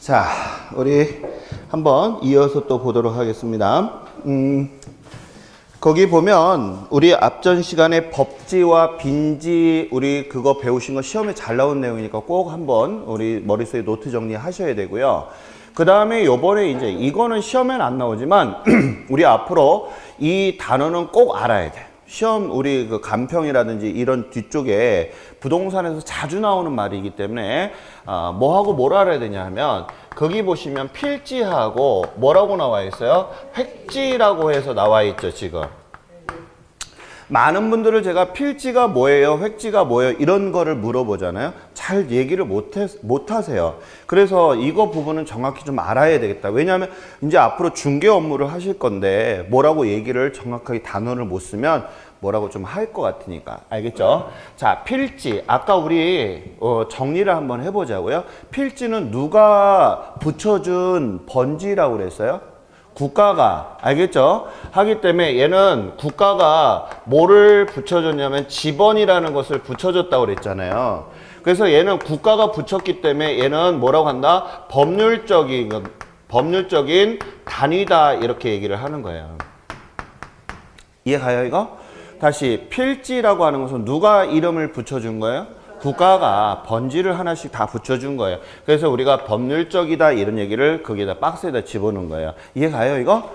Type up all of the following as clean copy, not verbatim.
자, 우리 한번 이어서 또 보도록 하겠습니다. 거기 보면 우리 앞전 시간에 법지와 빈지 우리 그거 배우신 거 시험에 잘 나온 내용이니까 꼭 한번 우리 머릿속에 노트 정리하셔야 되고요. 그 다음에 요번에 이제 이거는 시험에는 안 나오지만 우리 앞으로 이 단어는 꼭 알아야 돼. 시험 우리 그 간평이라든지 이런 뒤쪽에 부동산에서 자주 나오는 말이기 때문에 뭐하고 뭘 알아야 되냐 하면 거기 보시면 필지하고 뭐라고 나와 있어요? 획지라고 해서 나와 있죠 지금. 많은 분들을 제가 필지가 뭐예요? 획지가 뭐예요? 이런 거를 물어보잖아요. 잘 얘기를 못 하세요. 그래서 이거 부분은 정확히 좀 알아야 되겠다. 왜냐하면 이제 앞으로 중개 업무를 하실 건데 뭐라고 얘기를 정확하게 단어를 못 쓰면 뭐라고 좀 할 것 같으니까. 알겠죠? 자, 필지. 아까 우리 정리를 한번 해보자고요. 필지는 누가 붙여준 번지라고 그랬어요? 국가가. 알겠죠? 하기 때문에 얘는 국가가 뭐를 붙여줬냐면 지번이라는 것을 붙여줬다고 그랬잖아요. 그래서 얘는 국가가 붙였기 때문에 얘는 뭐라고 한다? 법률적인 단위다 이렇게 얘기를 하는 거예요. 이해가요 이거? 다시 필지라고 하는 것은 누가 이름을 붙여준 거예요? 국가가 번지를 하나씩 다 붙여준 거예요. 그래서 우리가 법률적이다 이런 얘기를 거기에다 박스에다 집어넣은 거예요. 이해가요 이거?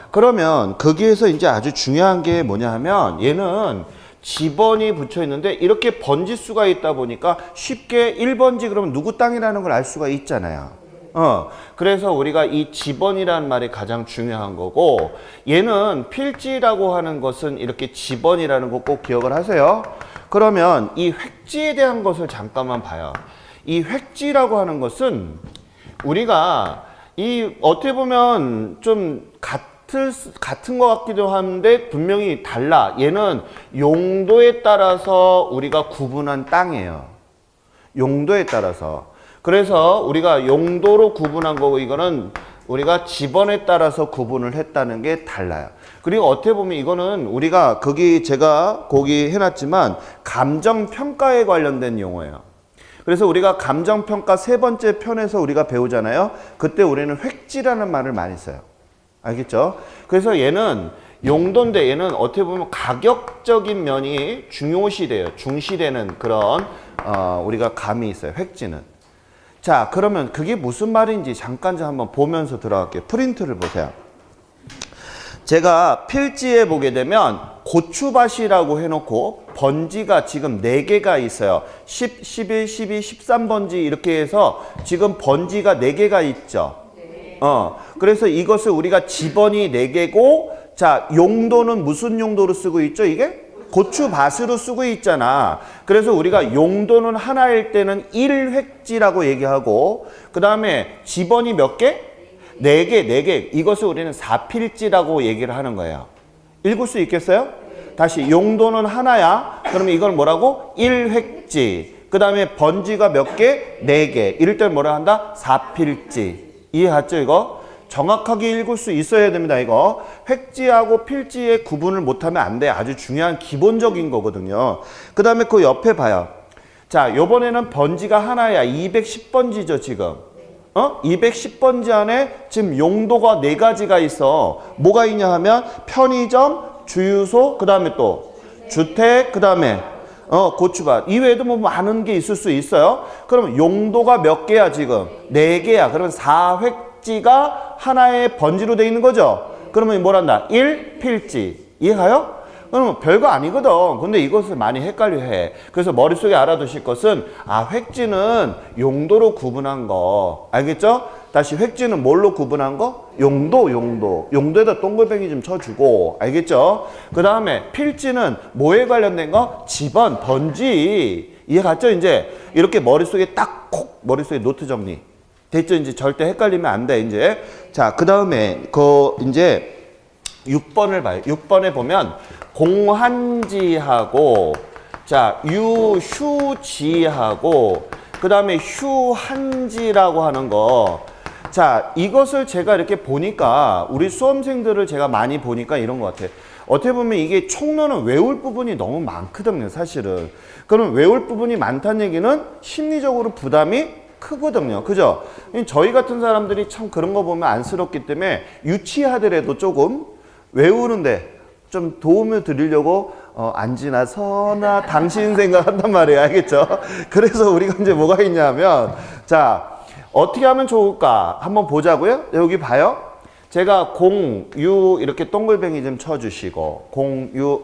그러면 거기에서 이제 아주 중요한 게 뭐냐 하면 얘는 지번이 붙여 있는데 이렇게 번지수가 있다 보니까 쉽게 1번지 그러면 누구 땅이라는 걸 알 수가 있잖아요. 그래서 우리가 이 지번이라는 말이 가장 중요한 거고 얘는 필지라고 하는 것은 이렇게 지번이라는 거 꼭 기억을 하세요. 그러면 이 획지에 대한 것을 잠깐만 봐요. 이 획지라고 하는 것은 우리가 이 어떻게 보면 좀 같은 것 같기도 한데 분명히 달라. 얘는 용도에 따라서 우리가 구분한 땅이에요. 용도에 따라서. 그래서 우리가 용도로 구분한 거고 이거는 우리가 지번에 따라서 구분을 했다는 게 달라요. 그리고 어떻게 보면 이거는 우리가 제가 거기 해놨지만 감정평가에 관련된 용어예요. 그래서 우리가 감정평가 3번째 편에서 우리가 배우잖아요. 그때 우리는 획지라는 말을 많이 써요. 알겠죠? 그래서 얘는 용도인데 얘는 어떻게 보면 가격적인 면이 중시되는 그런 우리가 감이 있어요. 획지는. 자, 그러면 그게 무슨 말인지 잠깐 좀 한번 보면서 들어갈게요. 프린트를 보세요. 제가 필지에 보게 되면 고추밭이라고 해놓고 번지가 지금 4개가 있어요. 10, 11, 12, 13번지 이렇게 해서 지금 번지가 4개가 있죠. 그래서 이것을 우리가 지번이 4개고 자, 용도는 무슨 용도로 쓰고 있죠? 이게? 고추밭으로 쓰고 있잖아. 그래서 우리가 용도는 하나일 때는 1획지라고 얘기하고 그 다음에 지번이 몇 개? 4개. 이것을 우리는 4필지라고 얘기를 하는 거예요. 읽을 수 있겠어요? 다시 용도는 하나야. 그러면 이걸 뭐라고? 1획지. 그 다음에 번지가 몇 개? 4개. 이럴 때는 뭐라 한다? 4필지. 이해갔죠 이거? 정확하게 읽을 수 있어야 됩니다 이거. 획지하고 필지의 구분을 못하면 안 돼. 아주 중요한 기본적인 거거든요. 그 다음에 그 옆에 봐요. 자, 요번에는 번지가 하나야. 210번지죠 지금. 210번지 안에 지금 용도가 4가지가 있어. 뭐가 있냐 하면 편의점, 주유소, 그 다음에 또 주택, 그 다음에 고추밭. 이외에도 뭐 많은 게 있을 수 있어요. 그러면 용도가 몇 개야 지금? 4개야. 그러면 4획지가 하나의 번지로 돼 있는 거죠. 그러면 뭐란다? 1필지. 이해가요? 그러면 별거 아니거든. 근데 이것을 많이 헷갈려해. 그래서 머릿속에 알아두실 것은 획지는 용도로 구분한 거. 알겠죠? 다시 획지는 뭘로 구분한 거? 용도에다 동글뱅이 좀 쳐주고. 알겠죠? 그 다음에 필지는 뭐에 관련된 거? 지번, 번지. 이해갔죠? 이제 이렇게 머릿속에 딱 콕 머릿속에 노트 정리. 됐죠? 이제 절대 헷갈리면 안 돼, 이제. 자, 그 다음에, 이제 6번을 봐요. 6번에 보면, 공한지하고, 자, 휴지하고, 그 다음에 휴한지라고 하는 거. 자, 이것을 제가 이렇게 보니까, 우리 수험생들을 제가 많이 보니까 이런 것 같아요. 어떻게 보면 이게 총론은 외울 부분이 너무 많거든요, 사실은. 그럼 외울 부분이 많다는 얘기는 심리적으로 부담이 크거든요. 그죠? 저희 같은 사람들이 참 그런 거 보면 안쓰럽기 때문에 유치하더라도 조금 외우는데 좀 도움을 드리려고 안 지나서나 당신 생각한단 말이에요. 알겠죠? 그래서 우리가 이제 뭐가 있냐면 자 어떻게 하면 좋을까 한번 보자고요. 여기 봐요. 제가 공유 이렇게 동글뱅이 좀 쳐주시고 공유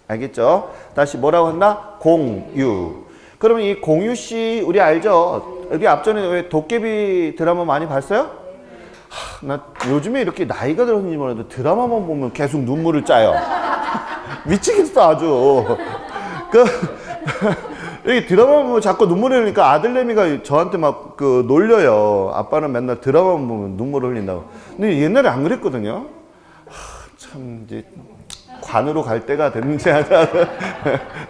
알겠죠? 다시 뭐라고 한다? 공유. 그러면 이 공유씨 우리 알죠? 여기 앞전에 왜 도깨비 드라마 많이 봤어요? 나 요즘에 이렇게 나이가 들었는지 몰라도 드라마만 보면 계속 눈물을 짜요. 미치겠어 아주. 여기 드라마 보면 자꾸 눈물을 흘리니까 아들내미가 저한테 막 놀려요. 아빠는 맨날 드라마만 보면 눈물을 흘린다고. 근데 옛날에 안 그랬거든요. 참 이제 관으로 갈 때가 됐는지 하자.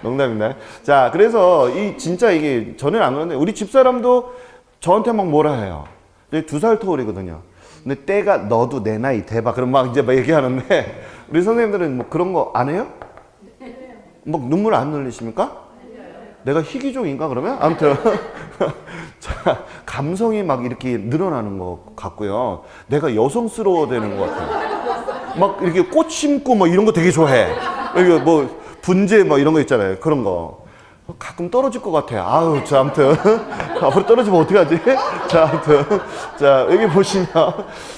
농담입니다. 자, 그래서 진짜 이게 전에는 안 그러는데 우리 집사람도 저한테 막 뭐라 해요. 2살 터울이거든요. 근데 때가 너도 내 나이 돼봐. 그럼 막 이제 막 얘기하는데 우리 선생님들은 뭐 그런 거 안 해요? 막 눈물 안 흘리십니까? 내가 희귀종인가 그러면? 아무튼 자, 감성이 막 이렇게 늘어나는 것 같고요. 내가 여성스러워 되는 것 같아요. 막 이렇게 꽃 심고 뭐 이런 거 되게 좋아해. 여기 뭐 분재 뭐 이런 거 있잖아요. 그런 거. 가끔 떨어질 것 같아요. 아유, 자, 아무튼. 앞으로 떨어지면 어떡하지? 자, 아무튼. 자, 여기 보시면.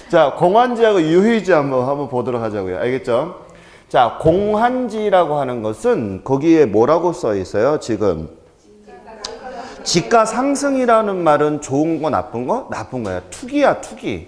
자, 공한지하고 유희지 한번 보도록 하자고요. 알겠죠? 자, 공한지라고 하는 것은 거기에 뭐라고 써 있어요? 지금. 지가 상승이라는 말은 좋은 거 나쁜 거? 나쁜 거야. 투기야, 투기.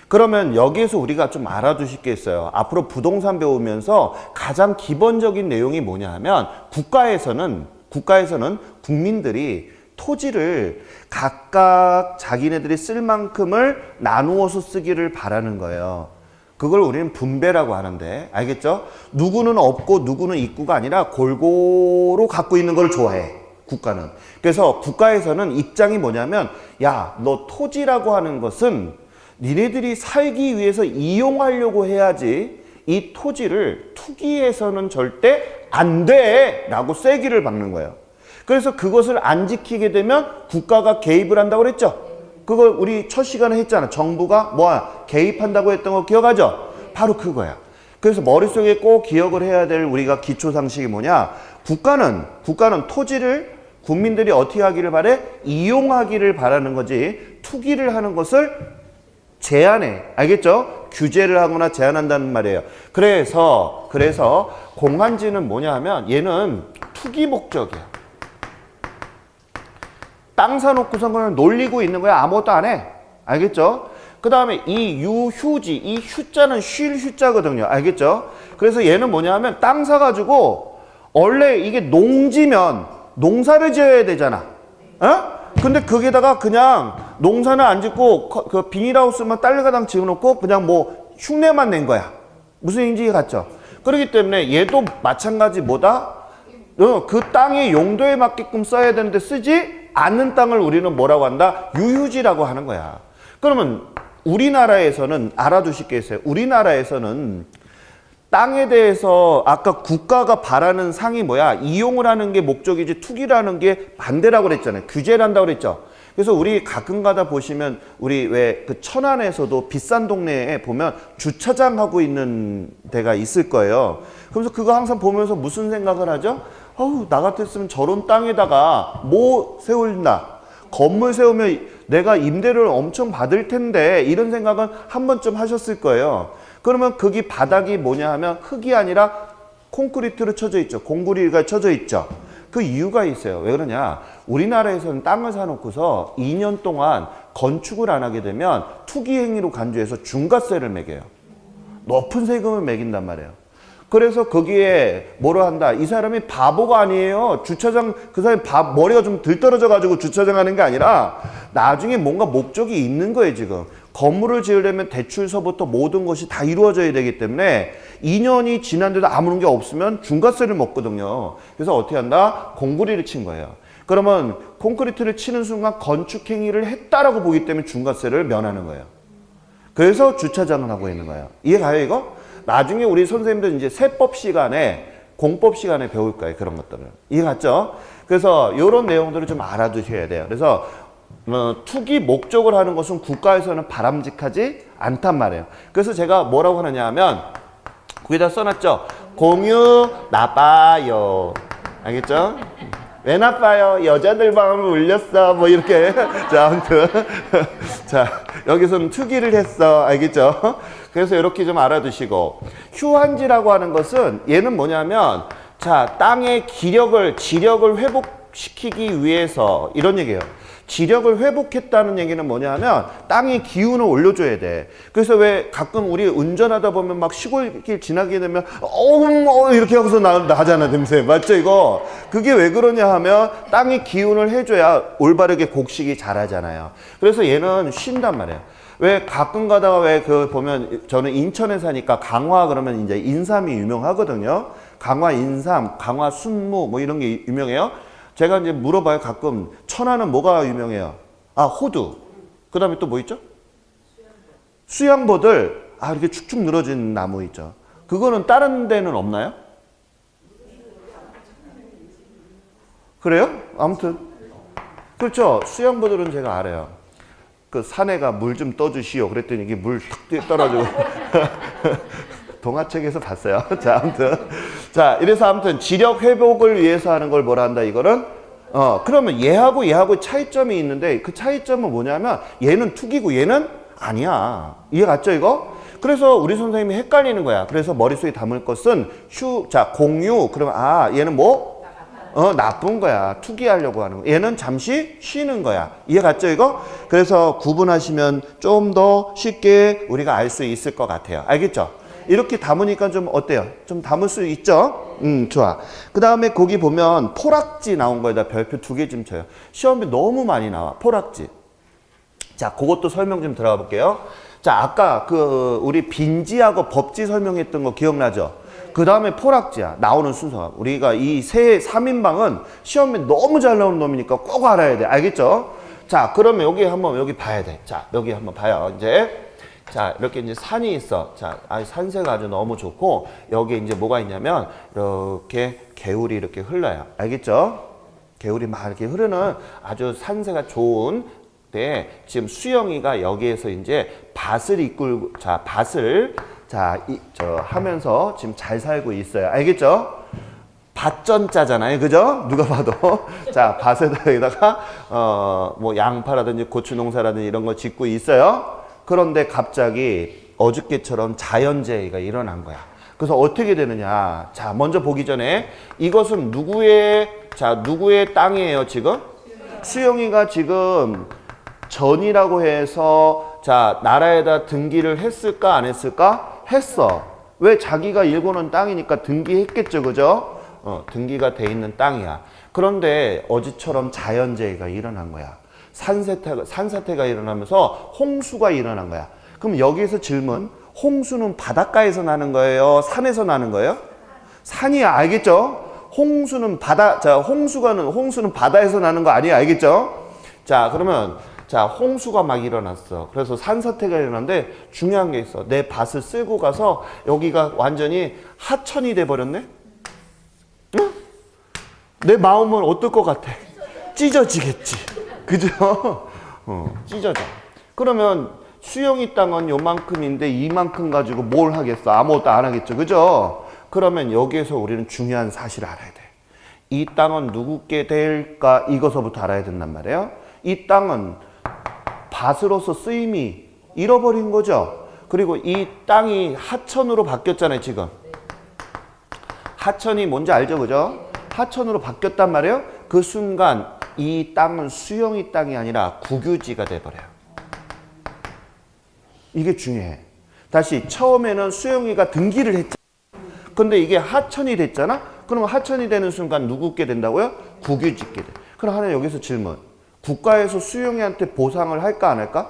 그러면 여기에서 우리가 좀 알아두실 게 있어요. 앞으로 부동산 배우면서 가장 기본적인 내용이 뭐냐 하면 국가에서는 국민들이 토지를 각각 자기네들이 쓸 만큼을 나누어서 쓰기를 바라는 거예요. 그걸 우리는 분배라고 하는데 알겠죠? 누구는 없고 누구는 있고가 아니라 골고루 갖고 있는 걸 좋아해. 국가는. 그래서 국가에서는 입장이 뭐냐면 야, 너 토지라고 하는 것은 니네들이 살기 위해서 이용하려고 해야지 이 토지를 투기해서는 절대 안 돼! 라고 쐐기를 박는 거예요. 그래서 그것을 안 지키게 되면 국가가 개입을 한다고 그랬죠? 그걸 우리 첫 시간에 했잖아. 정부가 개입한다고 했던 거 기억하죠? 바로 그거야. 그래서 머릿속에 꼭 기억을 해야 될 우리가 기초상식이 뭐냐? 국가는 토지를 국민들이 어떻게 하기를 바래? 이용하기를 바라는 거지 투기를 하는 것을 제한해. 알겠죠? 규제를 하거나 제한한다는 말이에요. 그래서 공한지는 뭐냐 하면 얘는 투기 목적이야. 땅 사놓고선 그냥 놀리고 있는 거야. 아무것도 안 해. 알겠죠? 그 다음에 이 유휴지, 이 휴자는 쉴 휴자거든요. 알겠죠? 그래서 얘는 뭐냐 하면 땅 사가지고 원래 이게 농지면 농사를 지어야 되잖아. 어? 근데 거기다가 그냥 농사는 안 짓고 그 비닐하우스만 딸려가당 지어놓고 그냥 뭐 흉내만 낸 거야. 무슨 얘기인지 같죠? 그렇기 때문에 얘도 마찬가지 뭐다? 그 땅의 용도에 맞게끔 써야 되는데 쓰지 않는 땅을 우리는 뭐라고 한다? 유휴지라고 하는 거야. 그러면 우리나라에서는 알아두실 게 있어요. 우리나라에서는 땅에 대해서 아까 국가가 바라는 상이 뭐야? 이용을 하는 게 목적이지 투기라는 게 반대라고 그랬잖아요. 규제를 한다고 그랬죠. 그래서 우리 가끔 가다 보시면 우리 왜 그 천안에서도 비싼 동네에 보면 주차장 하고 있는 데가 있을 거예요. 그래서 그거 항상 보면서 무슨 생각을 하죠? 나 같았으면 저런 땅에다가 뭐 세울나? 건물 세우면 내가 임대료를 엄청 받을 텐데 이런 생각은 한 번쯤 하셨을 거예요. 그러면 거기 바닥이 뭐냐 하면 흙이 아니라 콘크리트로 쳐져 있죠. 공구리가 쳐져 있죠. 그 이유가 있어요. 왜 그러냐? 우리나라에서는 땅을 사놓고서 2년 동안 건축을 안 하게 되면 투기 행위로 간주해서 중과세를 매겨요. 높은 세금을 매긴단 말이에요. 그래서 거기에 뭐라 한다. 이 사람이 바보가 아니에요. 주차장 그 사람이 머리가 좀 들떨어져 가지고 주차장 하는 게 아니라 나중에 뭔가 목적이 있는 거예요. 지금 건물을 지으려면 대출서부터 모든 것이 다 이루어져야 되기 때문에 2년이 지났는데도 아무런 게 없으면 중과세를 먹거든요. 그래서 어떻게 한다? 공구리를 친 거예요. 그러면 콘크리트를 치는 순간 건축 행위를 했다라고 보기 때문에 중과세를 면하는 거예요. 그래서 주차장을 하고 있는 거예요. 이해가요 이거? 나중에 우리 선생님들 이제 세법 시간에 공법 시간에 배울 거예요. 그런 것들을. 이해갔죠? 그래서 이런 내용들을 좀 알아두셔야 돼요. 그래서 투기 목적을 하는 것은 국가에서는 바람직하지 않단 말이에요. 그래서 제가 뭐라고 하느냐 하면 거기다 써놨죠. 공유 나빠요. 알겠죠? 왜 나빠요? 여자들 마음을 울렸어. 뭐 이렇게. 자, 아무튼. 자, 여기서는 투기를 했어. 알겠죠? 그래서 이렇게 좀 알아두시고. 휴한지라고 하는 것은 얘는 뭐냐면 자, 땅의 지력을 회복시키기 위해서 이런 얘기예요. 지력을 회복했다는 얘기는 뭐냐면 땅의 기운을 올려줘야 돼. 그래서 왜 가끔 우리 운전하다 보면 막 시골길 지나게 되면 이렇게 하고서 나잖아 냄새. 맞죠 이거? 그게 왜 그러냐 하면 땅의 기운을 해줘야 올바르게 곡식이 자라잖아요. 그래서 얘는 쉰단 말이에요. 왜 가끔 가다가 왜 그 보면 저는 인천에 사니까 강화 그러면 이제 인삼이 유명하거든요. 강화 인삼, 강화 순무 뭐 이런 게 유명해요. 제가 이제 물어봐요. 가끔 천안은 뭐가 유명해요? 아, 호두. 그 다음에 또 뭐 있죠? 수양보들. 아, 이렇게 축축 늘어진 나무 있죠. 그거는 다른 데는 없나요? 그래요? 아무튼 그렇죠. 수양보들은 제가 알아요. 그 사내가 물 좀 떠주시오. 그랬더니 이게 물 탁 떨어지고 동화책에서 봤어요. 자, 아무튼. 자, 이래서 아무튼 지력 회복을 위해서 하는 걸 뭐라 한다, 이거는? 그러면 얘하고 차이점이 있는데 그 차이점은 뭐냐면 얘는 투기고 얘는 아니야. 이해 갔죠, 이거? 그래서 우리 선생님이 헷갈리는 거야. 그래서 머릿속에 담을 것은 자, 공유. 그러면 얘는 뭐? 나쁜 거야. 투기하려고 하는 거. 얘는 잠시 쉬는 거야. 이해 갔죠, 이거? 그래서 구분하시면 좀 더 쉽게 우리가 알 수 있을 것 같아요. 알겠죠? 이렇게 담으니까 좀 어때요? 좀 담을 수 있죠? 좋아. 그 다음에 거기 보면 포락지 나온 거에다 별표 2개 좀 쳐요. 시험에 너무 많이 나와. 포락지. 자, 그것도 설명 좀 들어가 볼게요. 자, 아까 우리 빈지하고 법지 설명했던 거 기억나죠? 그 다음에 포락지야. 나오는 순서가. 우리가 이 3인방은 시험에 너무 잘 나오는 놈이니까 꼭 알아야 돼. 알겠죠? 자, 그러면 여기 봐야 돼. 자, 여기 한번 봐요. 이제. 자, 이렇게 이제 산이 있어. 자, 산세가 아주 너무 좋고, 여기에 이제 뭐가 있냐면, 이렇게 개울이 이렇게 흘러요. 알겠죠? 개울이 막 이렇게 흐르는 아주 산세가 좋은 데, 지금 수영이가 여기에서 이제 밭을 하면서 지금 잘 살고 있어요. 알겠죠? 밭전자잖아요. 그죠? 누가 봐도. 자, 밭에다가, 뭐 양파라든지 고추 농사라든지 이런 거 짓고 있어요. 그런데 갑자기 어저께처럼 자연재해가 일어난 거야. 그래서 어떻게 되느냐. 자, 먼저 보기 전에 이것은 누구의 땅이에요, 지금? 수영이가 지금 전이라고 해서 자, 나라에다 등기를 했을까, 안 했을까? 했어. 왜? 자기가 일궈놓은 땅이니까 등기했겠죠, 그죠? 등기가 돼 있는 땅이야. 그런데 어제처럼 자연재해가 일어난 거야. 산사태가 일어나면서 홍수가 일어난 거야. 그럼 여기에서 질문, 홍수는 바닷가에서 나는 거예요? 산에서 나는 거예요? 산이야. 알겠죠? 홍수는 바다에서 나는 거 아니야. 알겠죠? 자, 그러면 홍수가 막 일어났어. 그래서 산사태가 일어났는데 중요한 게 있어. 내 밭을 쓸고 가서 여기가 완전히 하천이 돼 버렸네? 응? 내 마음은 어떨 것 같아? 찢어지겠지. 그죠? 찢어져. 그러면 수영이 땅은 요만큼인데 이만큼 가지고 뭘 하겠어? 아무것도 안 하겠죠. 그죠? 그러면 여기에서 우리는 중요한 사실을 알아야 돼. 이 땅은 누구께 될까? 이것서부터 알아야 된단 말이에요. 이 땅은 밭으로서 쓰임이 잃어버린 거죠. 그리고 이 땅이 하천으로 바뀌었잖아요, 지금. 하천이 뭔지 알죠, 그죠? 하천으로 바뀌었단 말이에요. 그 순간 이 땅은 수영이 땅이 아니라 국유지가 돼버려요. 이게 중요해. 다시 처음에는 수영이가 등기를 했잖아. 근데 이게 하천이 됐잖아. 그러면 하천이 되는 순간 누구께 된다고요? 국유지께 돼. 그럼 하나 여기서 질문. 국가에서 수영이한테 보상을 할까 안 할까?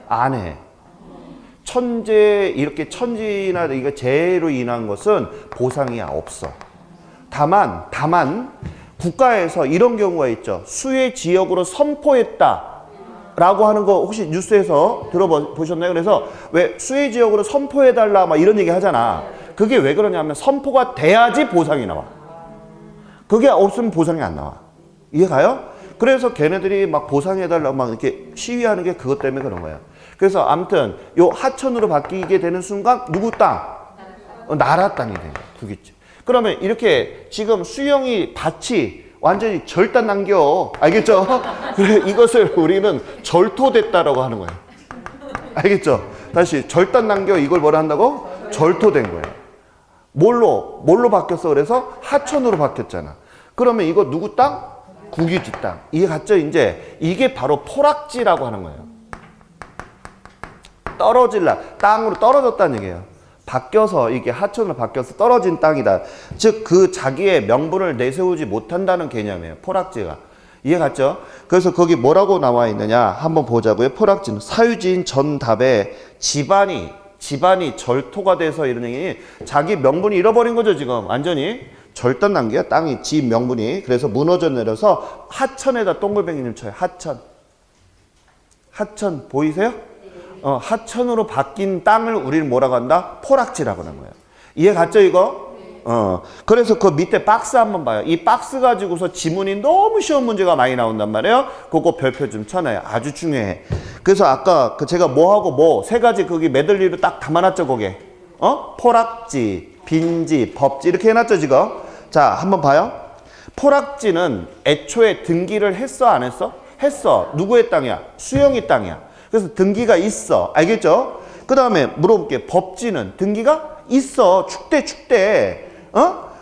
안 해. 이렇게 천지나 이거 재해로 인한 것은 보상이 없어. 다만 국가에서 이런 경우가 있죠. 수해 지역으로 선포했다 라고 하는 거 혹시 뉴스에서 들어보셨나요? 그래서 왜 수해 지역으로 선포해달라 막 이런 얘기 하잖아. 그게 왜 그러냐면 선포가 돼야지 보상이 나와. 그게 없으면 보상이 안 나와. 이해가요? 그래서 걔네들이 막 보상해달라고 막 이렇게 시위하는 게 그것 때문에 그런 거예요. 그래서 아무튼 요 하천으로 바뀌게 되는 순간 누구 땅? 나라 땅이 돼요. 국유지. 그러면 이렇게 지금 수영이 밭이 완전히 절단 남겨. 알겠죠? 그래 이것을 우리는 절토됐다라고 하는 거예요. 알겠죠? 다시 절단 남겨 이걸 뭐라 한다고? 절토된 거예요. 뭘로 바뀌었어? 그래서 하천으로 바뀌었잖아. 그러면 이거 누구 땅? 국유지 땅. 이해 갔죠? 이제 이게 바로 포락지라고 하는 거예요. 땅으로 떨어졌다는 얘기예요. 바뀌어서 이게 하천으로 바뀌어서 떨어진 땅이다. 즉 그 자기의 명분을 내세우지 못한다는 개념이에요. 포락지가. 이해 갔죠? 그래서 거기 뭐라고 나와 있느냐 한번 보자고요. 포락지는 사유지인 전답에 집안이 절토가 돼서 이런 얘기 자기 명분이 잃어버린 거죠. 지금 완전히 절단 난게요. 땅이 지 명분이. 그래서 무너져 내려서 하천에다 동글뱅이님 쳐요. 하천 보이세요? 하천으로 바뀐 땅을 우리는 뭐라고 한다? 포락지라고 하는 거예요. 이해 갔죠 이거? 그래서 그 밑에 박스 한번 봐요. 이 박스 가지고서 지문이 너무 쉬운 문제가 많이 나온단 말이에요. 그거 별표 좀 쳐놔요. 아주 중요해. 그래서 아까 제가 뭐하고 세 가지 거기 메들리로 딱 담아놨죠 거기에. 포락지, 빈지, 법지 이렇게 해놨죠 지금. 자 한번 봐요. 포락지는 애초에 등기를 했어 안 했어? 했어. 누구의 땅이야? 수영이 땅이야. 그래서 등기가 있어. 알겠죠? 그 다음에 물어볼게. 법지는 등기가 있어. 축대.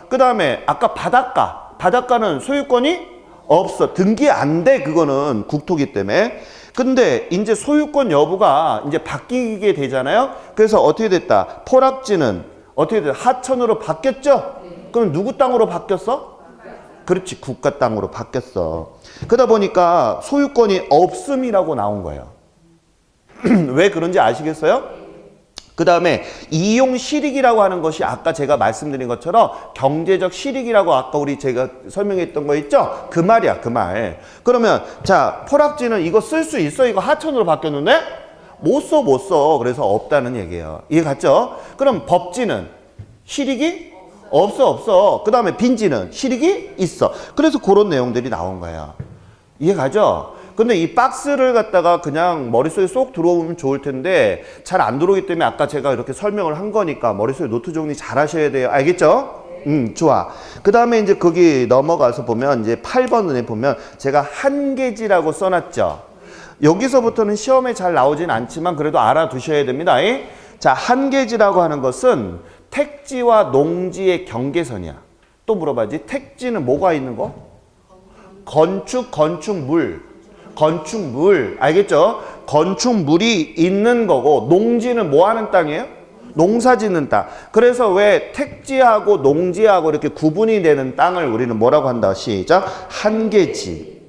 그 다음에 아까 바닷가는 소유권이 없어. 등기 안 돼. 그거는 국토기 때문에. 근데 이제 소유권 여부가 이제 바뀌게 되잖아요. 그래서 어떻게 됐다? 포락지는 어떻게 됐다? 하천으로 바뀌었죠? 그럼 누구 땅으로 바뀌었어? 그렇지. 국가 땅으로 바뀌었어. 그러다 보니까 소유권이 없음이라고 나온 거예요. 왜 그런지 아시겠어요? 그 다음에 이용 실익이라고 하는 것이 아까 제가 말씀드린 것처럼 경제적 실익이라고 아까 제가 설명했던 거 있죠? 그 말이야, 그 말. 그러면 자, 포락지는 이거 쓸 수 있어? 이거 하천으로 바뀌었는데? 못 써. 그래서 없다는 얘기예요. 이해 갔죠? 그럼 법지는 실익이 없어. 그 다음에 빈지는 실익이 있어. 그래서 그런 내용들이 나온 거예요. 이해 가죠? 근데 이 박스를 갖다가 그냥 머릿속에 쏙 들어오면 좋을 텐데 잘 안 들어오기 때문에 아까 제가 이렇게 설명을 한 거니까 머릿속에 노트 정리 잘 하셔야 돼요. 알겠죠? 좋아. 그 다음에 이제 거기 넘어가서 보면 이제 8번에 보면 제가 한계지라고 써놨죠. 여기서부터는 시험에 잘 나오진 않지만 그래도 알아두셔야 됩니다. 자, 한계지라고 하는 것은 택지와 농지의 경계선이야. 또 물어봐야지. 택지는 뭐가 있는 거? 건축물 알겠죠? 건축물이 있는 거고 농지는 뭐 하는 땅이에요? 농사 짓는 땅. 그래서 왜 택지하고 농지하고 이렇게 구분이 되는 땅을 우리는 뭐라고 한다? 시작. 한계지.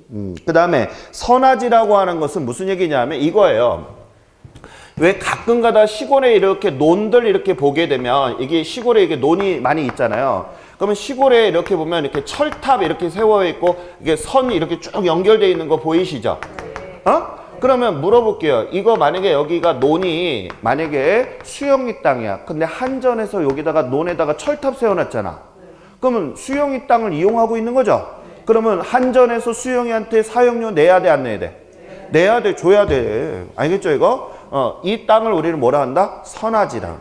그 다음에 선화지라고 하는 것은 무슨 얘기냐면 이거예요. 왜 가끔 가다 시골에 이렇게 논들 이렇게 보게 되면 이게 시골에 이게 논이 많이 있잖아요. 그러면 시골에 이렇게 보면 이렇게 철탑 이렇게 세워 있고 이게 선이 이렇게 쭉 연결되어 있는 거 보이시죠? 그러면 물어볼게요. 이거 만약에 여기가 논이 만약에 수영이 땅이야. 근데 한전에서 여기다가 논에다가 철탑 세워놨잖아. 그러면 수영이 땅을 이용하고 있는 거죠? 그러면 한전에서 수영이한테 사용료 내야 돼, 안 내야 돼? 내야 돼, 줘야 돼. 알겠죠, 이거? 이 땅을 우리는 뭐라 한다? 선화지라.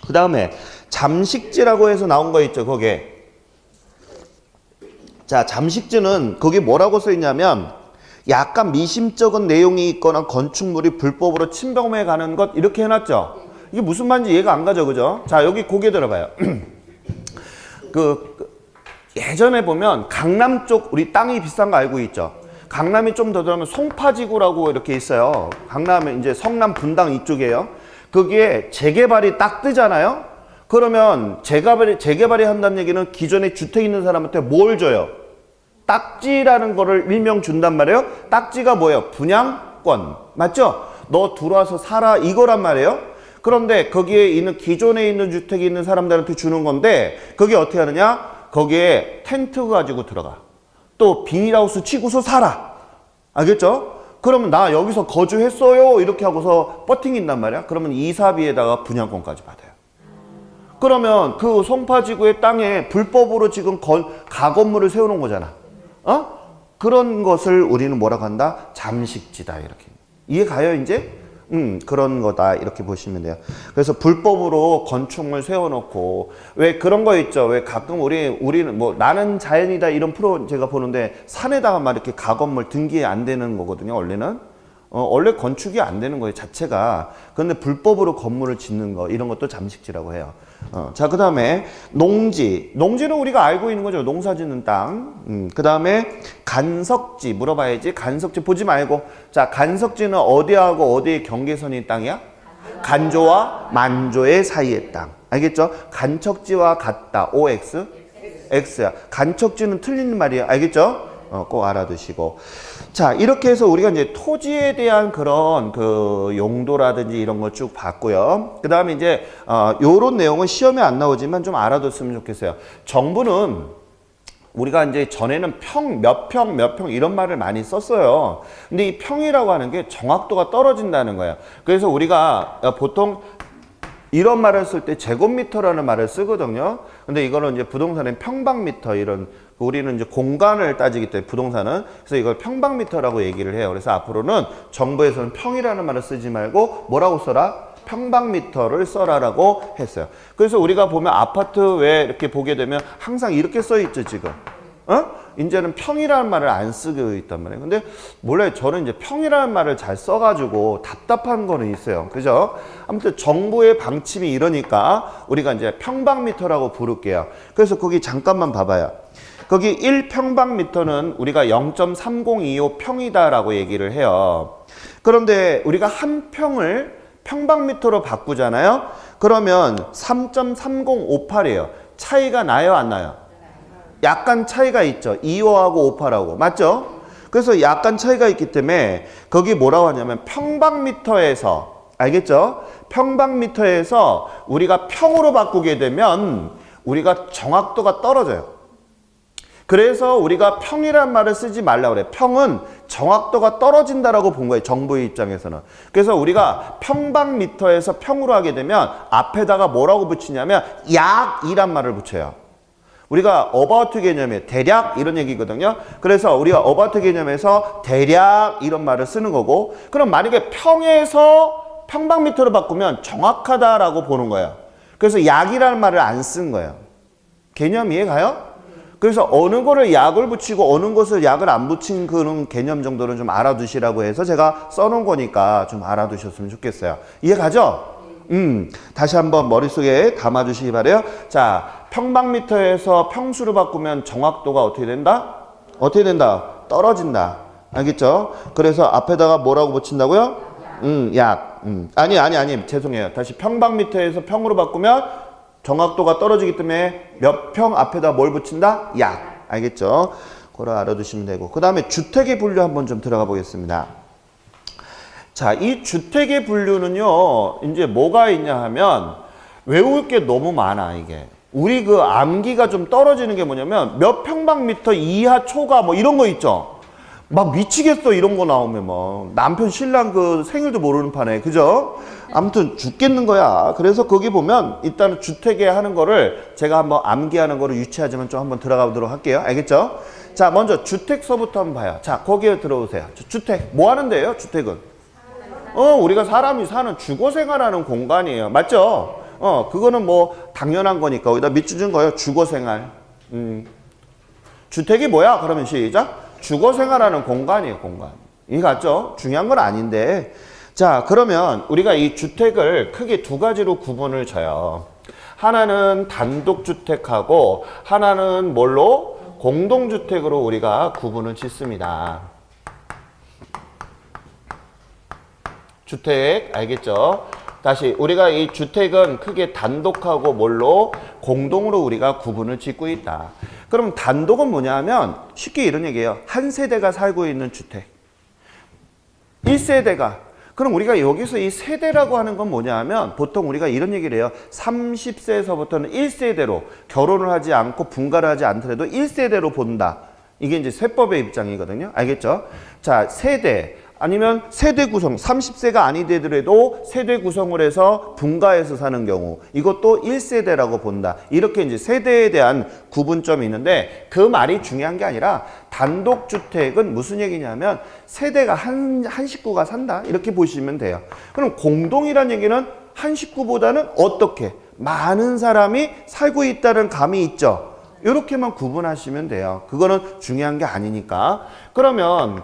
그 다음에 잠식지라고 해서 나온 거 있죠, 거기에. 자, 잠식지는 거기 뭐라고 써 있냐면 약간 미심쩍은 내용이 있거나 건축물이 불법으로 침범해 가는 것 이렇게 해놨죠. 이게 무슨 말인지 이해가 안 가죠, 그죠? 자, 여기 고개 들어봐요. 예전에 보면 강남 쪽 우리 땅이 비싼 거 알고 있죠? 강남이 좀 더 들어가면 송파지구라고 이렇게 있어요. 강남에 이제 성남 분당 이쪽이에요. 거기에 재개발이 딱 뜨잖아요. 그러면 재개발이 한다는 얘기는 기존에 주택 있는 사람한테 뭘 줘요? 딱지라는 거를 일명 준단 말이에요. 딱지가 뭐예요? 분양권. 맞죠? 너 들어와서 살아 이거란 말이에요. 그런데 거기에 있는 기존에 있는 주택이 있는 사람들한테 주는 건데 그게 어떻게 하느냐? 거기에 텐트 가지고 들어가. 또 비닐하우스 치고서 살아. 알겠죠? 그러면 나 여기서 거주했어요. 이렇게 하고서 버팅인단 말이야. 그러면 이사비에다가 분양권까지 받아요. 그러면 그 송파지구의 땅에 불법으로 지금 가건물을 세워놓은 거잖아. 그런 것을 우리는 뭐라고 한다? 잠식지다. 이렇게. 이해 가요, 이제? 그런 거다. 이렇게 보시면 돼요. 그래서 불법으로 건축물 세워놓고, 왜 그런 거 있죠? 왜 가끔 우리는 뭐, 나는 자연이다 이런 프로 제가 보는데, 산에다가 막 이렇게 가건물 등기에 안 되는 거거든요, 원래는. 원래 건축이 안 되는 거예요, 자체가. 그런데 불법으로 건물을 짓는 거, 이런 것도 잠식지라고 해요. 자, 그 다음에 농지. 농지는 우리가 알고 있는 거죠. 농사 짓는 땅. 그 다음에 간석지. 물어봐야지. 간석지 보지 말고. 자, 간석지는 어디하고 어디의 경계선이 땅이야? 간조와 만조의 사이의 땅. 알겠죠? 간척지와 같다. OX? X야. 간척지는 틀린 말이야. 알겠죠? 꼭 알아두시고. 자, 이렇게 해서 우리가 이제 토지에 대한 그런 그 용도라든지 이런 걸 쭉 봤고요. 그 다음에 이제, 요런 내용은 시험에 안 나오지만 좀 알아뒀으면 좋겠어요. 정부는 우리가 이제 전에는 몇 평 이런 말을 많이 썼어요. 근데 이 평이라고 하는 게 정확도가 떨어진다는 거예요. 그래서 우리가 보통 이런 말을 쓸 때 제곱미터라는 말을 쓰거든요. 근데 이거는 이제 부동산의 평방미터 이런 우리는 이제 공간을 따지기 때문에 부동산은 그래서 이걸 평방미터라고 얘기를 해요. 그래서 앞으로는 정부에서는 평이라는 말을 쓰지 말고 뭐라고 써라? 평방미터를 써라라고 했어요. 그래서 우리가 보면 아파트 왜 이렇게 보게 되면 항상 이렇게 써 있죠, 지금. 이제는 평이라는 말을 안 쓰고 있단 말이에요. 근데 몰라요. 저는 이제 평이라는 말을 잘 써가지고 답답한 거는 있어요. 그죠? 아무튼 정부의 방침이 이러니까 우리가 이제 평방미터라고 부를게요. 그래서 거기 잠깐만 봐봐요. 거기 1평방미터는 우리가 0.3025 평이다라고 얘기를 해요. 그런데 우리가 한 평을 평방미터로 바꾸잖아요. 그러면 3.3058이에요. 차이가 나요, 안 나요? 약간 차이가 있죠. 25하고 58하고. 맞죠? 그래서 약간 차이가 있기 때문에 거기 뭐라고 하냐면 평방미터에서, 알겠죠? 평방미터에서 우리가 평으로 바꾸게 되면 우리가 정확도가 떨어져요. 그래서 우리가 평이란 말을 쓰지 말라고 그래요. 평은 정확도가 떨어진다라고 본 거예요. 정부의 입장에서는. 그래서 우리가 평방미터에서 평으로 하게 되면 앞에다가 뭐라고 붙이냐면 약이란 말을 붙여요. 우리가 어바우트 개념에 대략 이런 얘기거든요. 그래서 우리가 어바우트 개념에서 대략 이런 말을 쓰는 거고, 그럼 만약에 평에서 평방미터로 바꾸면 정확하다라고 보는 거예요. 그래서 약이라는 말을 안 쓴 거예요. 개념 이해가요? 그래서 어느 거를 약을 붙이고 어느 것을 약을 안 붙인 그런 개념 정도는 좀 알아두시라고 해서 제가 써놓은 거니까 좀 알아두셨으면 좋겠어요. 이해가죠? 다시 한번 머릿속에 담아주시기 바래요. 자, 평방미터에서 평수로 바꾸면 정확도가 어떻게 된다? 어떻게 된다? 떨어진다. 알겠죠? 그래서 앞에다가 뭐라고 붙인다고요? 약. 아니. 죄송해요. 다시 평방미터에서 평으로 바꾸면 정확도가 떨어지기 때문에 몇 평 앞에다 뭘 붙인다? 약. 알겠죠? 그걸 알아두시면 되고. 그 다음에 주택의 분류 한번 좀 들어가 보겠습니다. 자, 이 주택의 분류는요, 이제 뭐가 있냐 하면 외울 게 너무 많아, 이게. 우리 그 암기가 좀 떨어지는 게 뭐냐면 몇 평방미터 이하 초과 뭐 이런 거 있죠? 막 미치겠어, 이런 거 나오면 뭐. 남편 신랑 그 생일도 모르는 판에, 그죠? 아무튼 죽겠는 거야. 그래서 거기 보면 일단은 주택에 하는 거를 제가 한번 암기하는 거를 유치하지만 좀 한번 들어가 보도록 할게요. 알겠죠? 자, 먼저 주택서부터 한번 봐요. 자, 거기에 들어오세요. 주택. 뭐 하는 데예요, 주택은? 우리가 사람이 사는 주거 생활하는 공간이에요. 맞죠? 그거는 뭐 당연한 거니까 거기다 밑줄 준 거예요. 주거 생활. 주택이 뭐야? 그러면 시작. 주거 생활하는 공간이에요, 공간. 이해 갔죠? 중요한 건 아닌데. 자, 그러면 우리가 이 주택을 크게 두 가지로 구분을 져요. 하나는 단독주택하고 하나는 뭘로? 공동주택으로 우리가 구분을 짓습니다. 주택, 알겠죠? 다시 우리가 이 주택은 크게 단독하고 뭘로? 공동으로 우리가 구분을 짓고 있다. 그럼 단독은 뭐냐 하면 쉽게 이런 얘기예요. 한 세대가 살고 있는 주택. 1세대가. 그럼 우리가 여기서 이 세대라고 하는 건 뭐냐 하면 보통 우리가 이런 얘기를 해요. 30세에서부터는 1세대로 결혼을 하지 않고 분가를 하지 않더라도 1세대로 본다. 이게 이제 세법의 입장이거든요. 알겠죠? 자, 세대. 아니면 세대 구성, 30세가 아니더라도 세대 구성을 해서 분가해서 사는 경우, 이것도 1세대라고 본다. 이렇게 이제 세대에 대한 구분점이 있는데, 그 말이 중요한 게 아니라 단독주택은 무슨 얘기냐면 세대가 한 식구가 산다, 이렇게 보시면 돼요. 그럼 공동이란 얘기는 한 식구보다는 어떻게 많은 사람이 살고 있다는 감이 있죠. 이렇게만 구분하시면 돼요. 그거는 중요한 게 아니니까. 그러면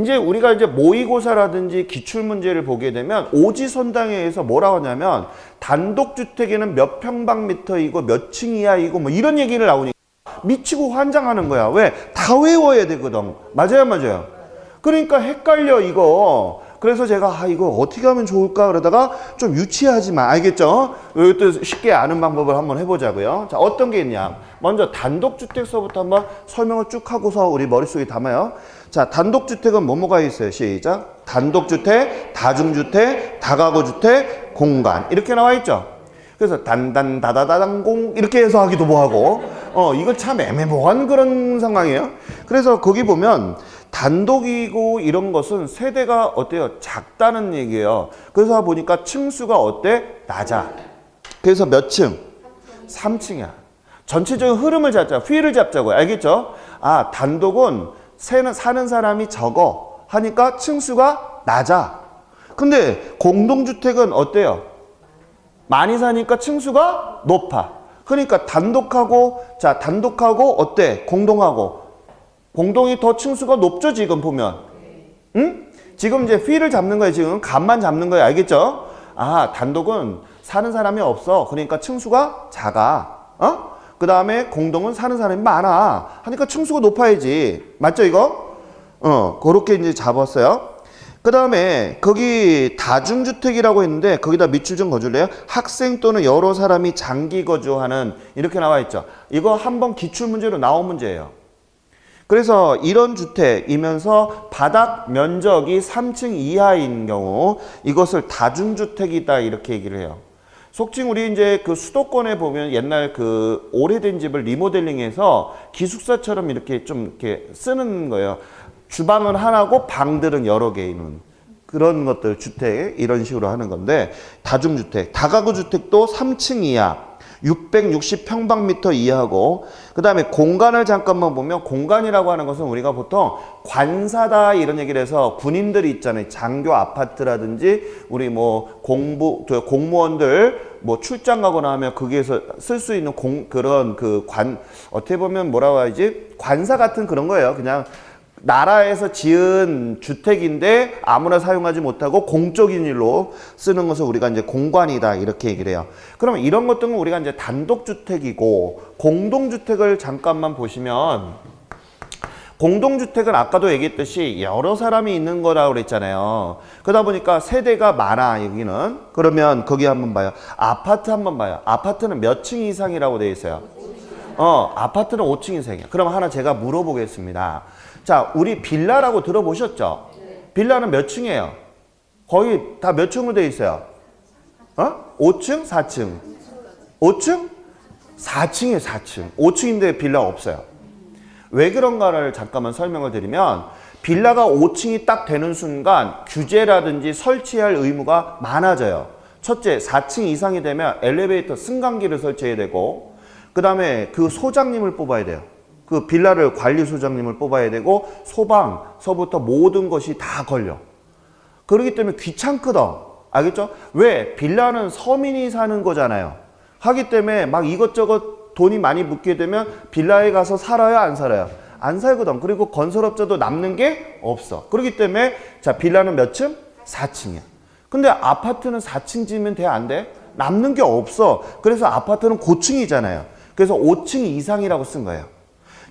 이제 우리가 이제 모의고사라든지 기출문제를 보게 되면 오지선당에서 뭐라고 하냐면 단독주택에는 몇 평방미터이고 몇 층 이하이고 뭐 이런 얘기를 나오니까 미치고 환장하는 거야. 왜? 다 외워야 되거든. 맞아요, 맞아요. 그러니까 헷갈려 이거. 그래서 제가 이거 어떻게 하면 좋을까 그러다가 좀 유치하지만 알겠죠? 이것도 쉽게 아는 방법을 한번 해보자고요. 자, 어떤 게 있냐? 먼저 단독주택서부터 한번 설명을 쭉 하고서 우리 머릿속에 담아요. 자, 단독주택은 뭐뭐가 있어요? 시작. 단독주택, 다중주택, 다가구주택, 공간 이렇게 나와 있죠. 그래서 단단다다다당공 이렇게 해서 하기도 뭐하고 이거 참 애매모호한 그런 상황이에요. 그래서 거기 보면 단독이고 이런 것은 세대가 어때요? 작다는 얘기예요. 그래서 보니까 층수가 어때? 낮아. 그래서 몇 층? 3층이야. 전체적인 흐름을 잡자. 휠을 잡자고요. 알겠죠? 아, 단독은 사는 사람이 적어 하니까 층수가 낮아. 근데 공동주택은 어때요? 많이 사니까 층수가 높아. 그러니까 단독하고 어때? 공동이 더 층수가 높죠, 지금 보면. 응? 지금 이제 휠을 잡는 거예요, 지금. 간만 잡는 거예요, 알겠죠? 아, 단독은 사는 사람이 없어. 그러니까 층수가 작아. 그 다음에 공동은 사는 사람이 많아. 하니까 층수가 높아야지. 맞죠, 이거? 그렇게 이제 잡았어요. 그 다음에 거기 다중주택이라고 했는데 거기다 밑줄 좀 그어줄래요? 학생 또는 여러 사람이 장기 거주하는 이렇게 나와 있죠. 이거 한번 기출문제로 나온 문제예요. 그래서 이런 주택이면서 바닥 면적이 3층 이하인 경우 이것을 다중주택이다 이렇게 얘기를 해요. 속칭 우리 이제 그 수도권에 보면 옛날 그 오래된 집을 리모델링해서 기숙사처럼 이렇게 좀 이렇게 쓰는 거예요. 주방은 하나고 방들은 여러 개 있는 그런 것들 주택 이런 식으로 하는 건데 다중주택, 다가구 주택도 3층 이하 660평방미터 이하고 그 다음에 공간을 잠깐만 보면 공간이라고 하는 것은 우리가 보통 관사다 이런 얘기를 해서 군인들이 있잖아요. 장교 아파트라든지 우리 뭐 공무원들 뭐 출장 가거나 하면 거기에서 쓸 수 있는 그런 어떻게 보면 뭐라고 해야지 관사 같은 그런 거예요. 그냥 나라에서 지은 주택인데 아무나 사용하지 못하고 공적인 일로 쓰는 것을 우리가 이제 공관이다 이렇게 얘기를 해요. 그러면 이런 것들은 우리가 이제 단독주택이고 공동주택을 잠깐만 보시면 공동주택은 아까도 얘기했듯이 여러 사람이 있는 거라고 그랬잖아요. 그러다 보니까 세대가 많아 여기는. 그러면 거기 한번 봐요. 아파트 한번 봐요. 아파트는 몇 층 이상이라고 되어 있어요? 아파트는 5층 이상이에요. 그럼 하나 제가 물어보겠습니다. 자, 우리 빌라라고 들어보셨죠? 빌라는 몇 층이에요? 거의 다 몇 층으로 되어 있어요? 5층? 4층? 5층? 4층이에요, 4층. 5층인데 빌라 없어요. 왜 그런가를 잠깐만 설명을 드리면 빌라가 5층이 딱 되는 순간 규제라든지 설치할 의무가 많아져요. 첫째, 4층 이상이 되면 엘리베이터 승강기를 설치해야 되고 그 다음에 그 소장님을 뽑아야 돼요. 그 빌라를 관리 소장님을 뽑아야 되고 소방서부터 모든 것이 다 걸려. 그렇기 때문에 귀찮거든. 알겠죠? 왜? 빌라는 서민이 사는 거잖아요. 하기 때문에 막 이것저것 돈이 많이 묻게 되면 빌라에 가서 살아요? 안 살아요? 안 살거든. 그리고 건설업자도 남는 게 없어. 그렇기 때문에 자 빌라는 몇 층? 4층이야. 근데 아파트는 4층 지으면 돼? 안 돼? 남는 게 없어. 그래서 아파트는 고층이잖아요. 그래서 5층 이상이라고 쓴 거예요.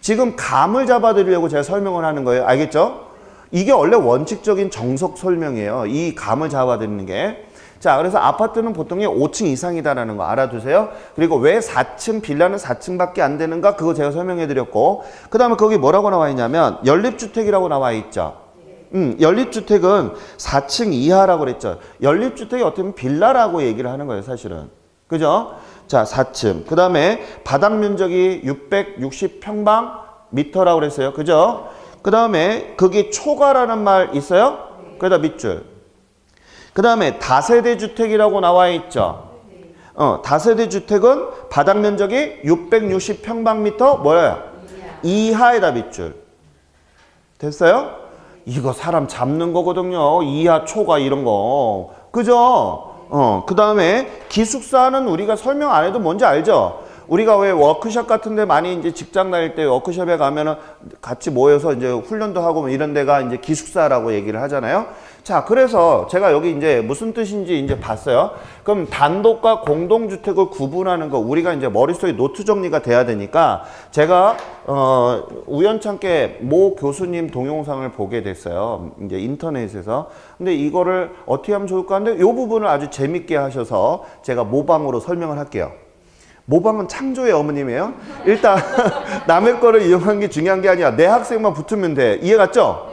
지금 감을 잡아드리려고 제가 설명을 하는 거예요. 알겠죠? 이게 원래 원칙적인 정석 설명이에요. 이 감을 잡아드리는 게. 자, 그래서 아파트는 보통 5층 이상이다라는 거 알아두세요. 그리고 왜 4층, 빌라는 4층밖에 안 되는가? 그거 제가 설명해드렸고. 그 다음에 거기 뭐라고 나와 있냐면 연립주택이라고 나와 있죠. 연립주택은 4층 이하라고 그랬죠. 연립주택이 어떻게 보면 빌라라고 얘기를 하는 거예요, 사실은. 그죠? 자, 4층. 그 다음에 바닥 면적이 660평방미터라고 그랬어요. 그죠? 그 다음에 거기 초과라는 말 있어요? 거기다 밑줄. 그 다음에 다세대 주택이라고 나와 있죠. 다세대 주택은 바닥 면적이 660평방미터 뭐예요? 이하에다 밑줄. 됐어요? 이거 사람 잡는 거거든요. 이하, 초과 이런 거. 그죠? 그 다음에 기숙사는 우리가 설명 안 해도 뭔지 알죠? 우리가 왜 워크숍 같은 데 많이 이제 직장 다닐 때 워크숍에 가면은 같이 모여서 이제 훈련도 하고 뭐 이런 데가 이제 기숙사라고 얘기를 하잖아요. 자, 그래서 제가 여기 이제 무슨 뜻인지 이제 봤어요. 그럼 단독과 공동주택을 구분하는 거 우리가 이제 머릿속에 노트 정리가 돼야 되니까 제가 우연찮게 모 교수님 동영상을 보게 됐어요. 이제 인터넷에서. 근데 이거를 어떻게 하면 좋을까 하는데 이 부분을 아주 재밌게 하셔서 제가 모방으로 설명을 할게요. 모방은 창조의 어머님이에요. 일단 남의 거를 이용한 게 중요한 게 아니야. 내 학생만 붙으면 돼. 이해 갔죠?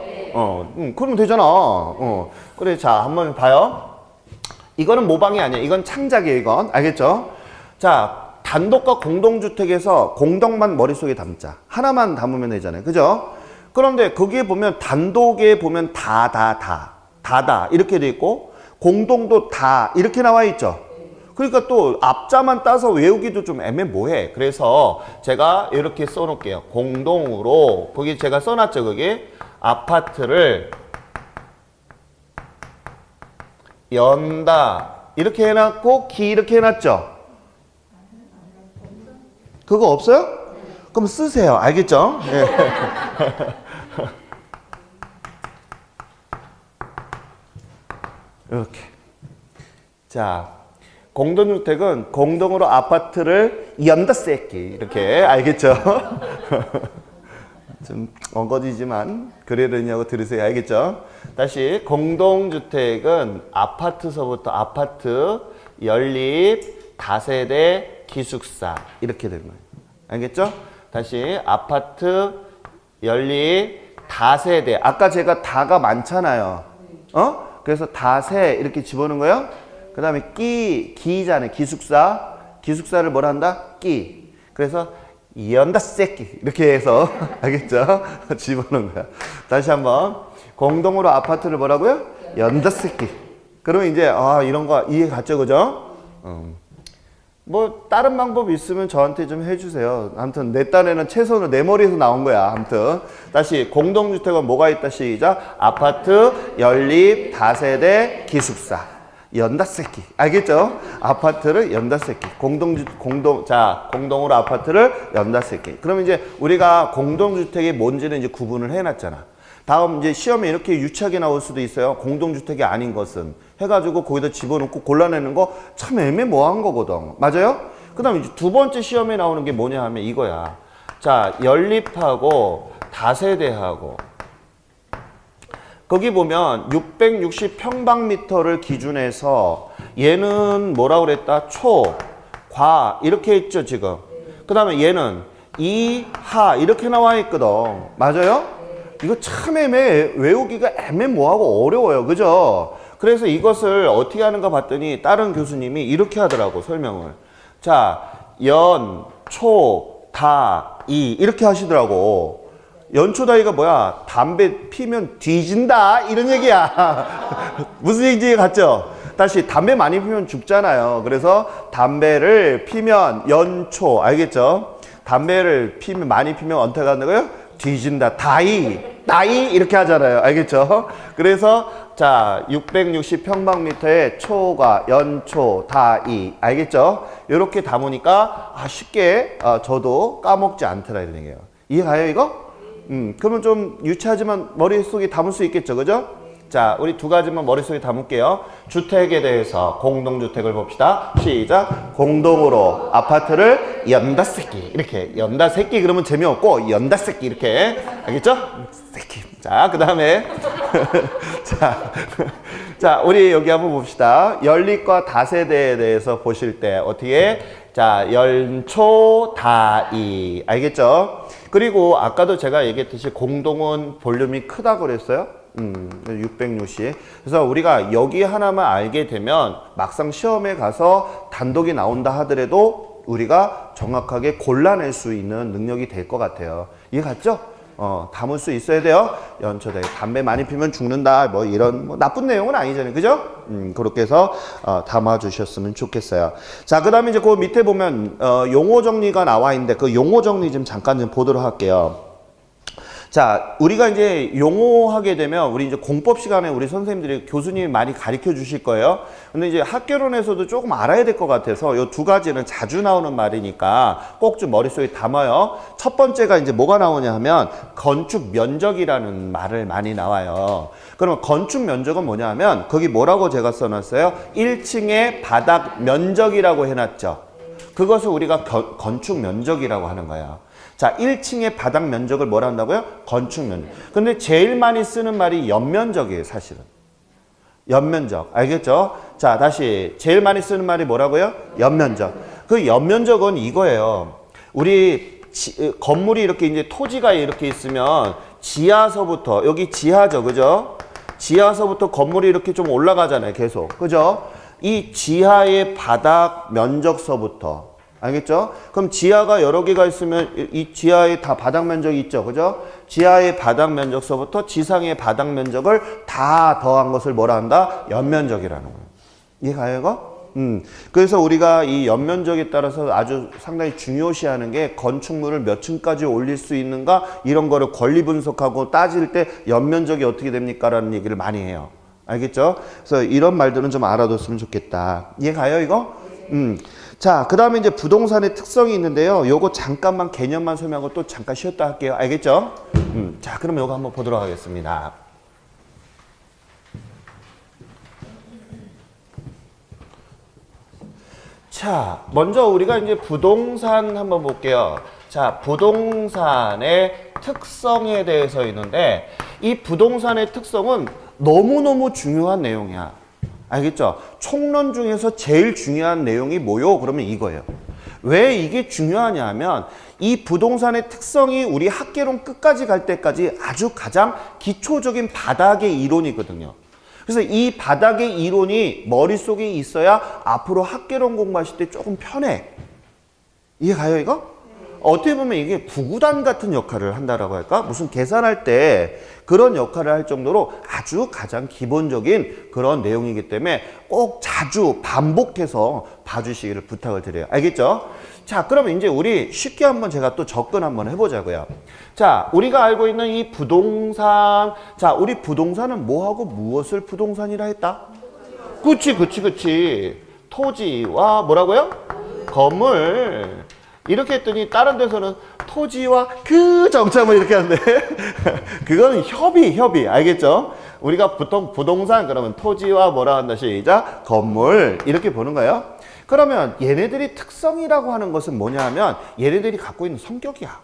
그러면 되잖아. 그래, 자, 한번 봐요. 이거는 모방이 아니야. 이건 창작이에요, 이건. 알겠죠? 자, 단독과 공동주택에서 공동만 머릿속에 담자. 하나만 담으면 되잖아요. 그죠? 그런데 거기에 보면 단독에 보면 다다 이렇게 돼 있고 공동도 다 이렇게 나와 있죠. 그러니까 또 앞자만 따서 외우기도 좀 애매모호해. 그래서 제가 이렇게 써놓을게요. 공동으로 거기 제가 써놨죠. 거기 아파트를 연다 이렇게 해놨고 이렇게 해놨죠. 그거 없어요? 그럼 쓰세요. 알겠죠? 예. 이렇게. 자, 공동주택은 공동으로 아파트를 연다 새끼 이렇게. 알겠죠? 좀 엉거지지만 그러려냐고 들으세요. 알겠죠? 다시, 공동주택은 아파트서부터 아파트, 연립, 다세대, 기숙사 이렇게 되는 거예요. 알겠죠? 다시, 아파트, 연립, 다세대. 아까 제가 다가 많잖아요. 그래서 다세 이렇게 집어넣은 거예요. 그 다음에 기잖아요. 기숙사. 기숙사를 뭐라 한다? 끼. 그래서 연다 새끼 이렇게 해서 알겠죠? 집어넣은 거야. 다시 한번. 공동으로 아파트를 뭐라고요? 연다 새끼. 그러면 이제 이런 거 이해 갔죠? 그죠? 뭐 다른 방법 있으면 저한테 좀 해주세요. 아무튼 내 딴에는 최선으로 내 머리에서 나온 거야. 아무튼 다시, 공동주택은 뭐가 있다? 시작. 아파트, 연립, 다세대, 기숙사. 연다 새끼. 알겠죠? 아파트를 연다 새끼. 공동으로 아파트를 연다 새끼. 그러면 이제 우리가 공동주택이 뭔지는 이제 구분을 해놨잖아. 다음 이제 시험에 이렇게 유치하게 나올 수도 있어요. 공동주택이 아닌 것은 해가지고 거기다 집어넣고 골라내는 거 참 애매모호한 거거든. 맞아요? 그 다음에 이제 두 번째 시험에 나오는 게 뭐냐 하면 이거야. 자, 연립하고 다세대하고 거기 보면 660평방미터를 기준해서 얘는 뭐라고 그랬다? 초, 과 이렇게 했죠 지금. 그 다음에 얘는 이, 하 이렇게 나와 있거든. 맞아요? 이거 참 외우기가 애매모호하고 어려워요. 그죠? 그래서 이것을 어떻게 하는가 봤더니 다른 교수님이 이렇게 하더라고, 설명을. 자, 연, 초, 다, 이 이렇게 하시더라고. 연초다이가 뭐야? 담배 피면 뒤진다 이런 얘기야. 무슨 얘기인지 같죠? 다시, 담배 많이 피면 죽잖아요. 그래서 담배를 피면 연초. 알겠죠? 담배를 많이 피면 어떻게 한다고요? 뒤진다. 다이 이렇게 하잖아요. 알겠죠? 그래서 자, 660평방미터의 초가 연초, 다이. 알겠죠? 이렇게 담으니까 쉽게 저도 까먹지 않더라 이런 얘기예요. 이해가요 이거? 그러면 좀 유치하지만 머릿속에 담을 수 있겠죠. 그죠? 자, 우리 두 가지만 머릿속에 담을게요. 주택에 대해서 공동주택을 봅시다. 시작. 공동으로 아파트를 연다 새끼. 이렇게 연다 새끼 그러면 재미없고 연다 새끼 이렇게. 알겠죠? 새끼. 자, 그 다음에 자, 우리 여기 한번 봅시다. 연립과 다세대에 대해서 보실 때 어떻게? 자, 연초, 다이. 알겠죠? 그리고 아까도 제가 얘기했듯이 공동은 볼륨이 크다고 그랬어요. 660. 그래서 우리가 여기 하나만 알게 되면 막상 시험에 가서 단독이 나온다 하더라도 우리가 정확하게 골라낼 수 있는 능력이 될 것 같아요. 이해 갔죠? 담을 수 있어야 돼요. 연초대 담배 많이 피면 죽는다. 뭐 이런 뭐 나쁜 내용은 아니잖아요. 그죠? 그렇게 해서 담아 주셨으면 좋겠어요. 자, 그다음에 이제 그 밑에 보면 용어 정리가 나와 있는데 그 용어 정리 좀 잠깐 좀 보도록 할게요. 자, 우리가 이제 용어하게 되면 우리 이제 공법 시간에 우리 선생님들이 교수님이 많이 가르쳐 주실 거예요. 근데 이제 학교론에서도 조금 알아야 될 것 같아서 요 두 가지는 자주 나오는 말이니까 꼭 좀 머릿속에 담아요. 첫 번째가 이제 뭐가 나오냐 하면 건축 면적이라는 말을 많이 나와요. 그러면 건축 면적은 뭐냐 하면 거기 뭐라고 제가 써놨어요? 1층의 바닥 면적이라고 해놨죠. 그것을 우리가 건축 면적이라고 하는 거예요. 자, 1층의 바닥 면적을 뭐라 한다고요? 건축 면적. 근데 제일 많이 쓰는 말이 연면적이에요, 사실은. 연면적. 알겠죠? 자, 다시. 제일 많이 쓰는 말이 뭐라고요? 연면적. 그 연면적은 이거예요. 우리 건물이 이렇게 이제 토지가 이렇게 있으면 지하서부터, 여기 지하죠, 그죠? 지하서부터 건물이 이렇게 좀 올라가잖아요, 계속. 그죠? 이 지하의 바닥 면적서부터. 알겠죠? 그럼 지하가 여러 개가 있으면 이 지하에 다 바닥 면적이 있죠. 그죠? 지하의 바닥 면적서부터 지상의 바닥 면적을 다 더한 것을 뭐라 한다? 연면적이라는 거예요. 이해가요, 이거? 그래서 우리가 이 연면적에 따라서 아주 상당히 중요시하는 게 건축물을 몇 층까지 올릴 수 있는가 이런 거를 권리 분석하고 따질 때 연면적이 어떻게 됩니까? 라는 얘기를 많이 해요. 알겠죠? 그래서 이런 말들은 좀 알아뒀으면 좋겠다. 이해가요, 이거? 자, 그 다음에 이제 부동산의 특성이 있는데요. 요거 잠깐만 개념만 설명하고 또 잠깐 쉬었다 할게요. 알겠죠? 자, 그러면 요거 한번 보도록 하겠습니다. 자, 먼저 우리가 이제 부동산 한번 볼게요. 자, 부동산의 특성에 대해서 있는데 이 부동산의 특성은 너무너무 중요한 내용이야. 알겠죠? 총론 중에서 제일 중요한 내용이 뭐요? 그러면 이거예요. 왜 이게 중요하냐 하면 이 부동산의 특성이 우리 학개론 끝까지 갈 때까지 아주 가장 기초적인 바닥의 이론이거든요. 그래서 이 바닥의 이론이 머릿속에 있어야 앞으로 학개론 공부하실 때 조금 편해. 이해가요, 이거? 어떻게 보면 이게 부구단 같은 역할을 한다라고 할까? 무슨 계산할 때 그런 역할을 할 정도로 아주 가장 기본적인 그런 내용이기 때문에 꼭 자주 반복해서 봐주시기를 부탁을 드려요. 알겠죠? 자, 그러면 이제 우리 쉽게 한번 제가 또 접근 한번 해보자고요. 자, 우리가 알고 있는 이 부동산. 자, 우리 부동산은 뭐하고 무엇을 부동산이라 했다? 그치. 토지와 뭐라고요? 건물. 이렇게 했더니 다른 데서는 토지와 그 정점을 이렇게 하는데 그거는 협의 알겠죠? 우리가 보통 부동산 그러면 토지와 뭐라 한다 시작 건물 이렇게 보는 거예요. 그러면 얘네들이 특성이라고 하는 것은 뭐냐 하면 얘네들이 갖고 있는 성격이야.